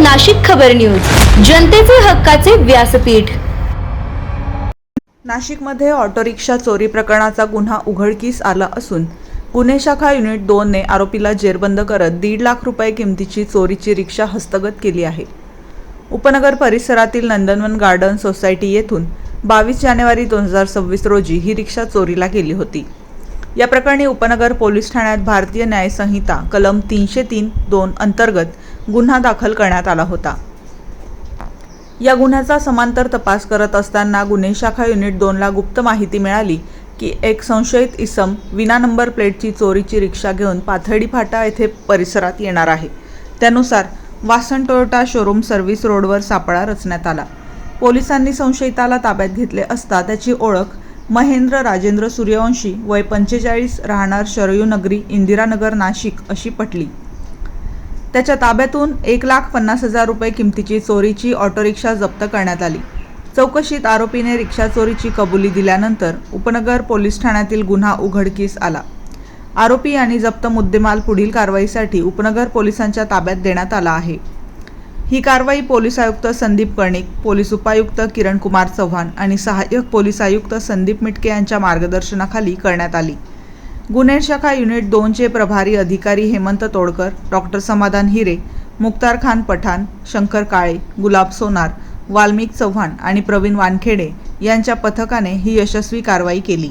नाशिक खबर न्यूज, जनतेचे हक्काचे व्यासपीठ। नाशिकमध्ये ऑटो रिक्षा चोरी प्रकरणाचा गुन्हा उघडकीस आला असून गुन्हे शाखा युनिट 2 ने आरोपीला जेरबंद करत 1.5 लाख रुपये किमतीची चोरीची रिक्षा हस्तगत केली आहे। उपनगर परिसरातील नंदनवन गार्डन सोसायटी येथून 22 जानेवारी 2026 रोजी ही रिक्षा चोरीला गेली होती। या प्रकरणी उपनगर पोलीस ठाण्यात भारतीय न्याय संहिता कलम 303(2) अंतर्गत गुन्हा दाखल करण्यात आला होता। या गुन्ह्याचा समांतर तपास करत असताना गुन्हे शाखा युनिट 2 ला गुप्त माहिती मिळाली की एक संशयित इसम विना नंबर प्लेटची चोरीची रिक्षा घेऊन पाथर्डी फाटा येथे परिसरात येणार आहे। त्यानुसार वासन टोयोटा शोरूम सर्व्हिस रोडवर सापळा रचण्यात आला। पोलिसांनी संशयिताला ताब्यात घेतले असता त्याची ओळख महेंद्र राजेंद्र सूर्यवंशी वय 45 राहणार शरयू नगरी इंदिरानगर नाशिक अशी पटली। त्याच्या ताब्यातून 1,50,000 रुपये किमतीची चोरीची ऑटो रिक्षा जप्त करण्यात आली। चौकशीत आरोपीने रिक्षा चोरीची कबुली दिल्यानंतर उपनगर पोलीस ठाण्यातील गुन्हा उघडकीस आला। आरोपी आणि जप्त मुद्देमाल पुढील कारवाईसाठी उपनगर पोलिसांच्या ताब्यात देण्यात आला आहे। ही कारवाई पोलीस आयुक्त संदीप कर्णिक, पोलीस उपायुक्त किरण कुमार चव्हाण आणि सहाय्यक पोलीस आयुक्त संदीप मिटके यांच्या मार्गदर्शनाखाली करण्यात आली। गुन्हे शाखा युनिट 2 चे प्रभारी अधिकारी हेमंत तोडकर, डॉक्टर समाधान हिरे, मुक्तार खान पठाण, शंकर काळे, गुलाब सोनार, वाल्मिक चव्हाण आणि प्रवीण वानखेडे यांच्या पथकाने ही यशस्वी कारवाई केली।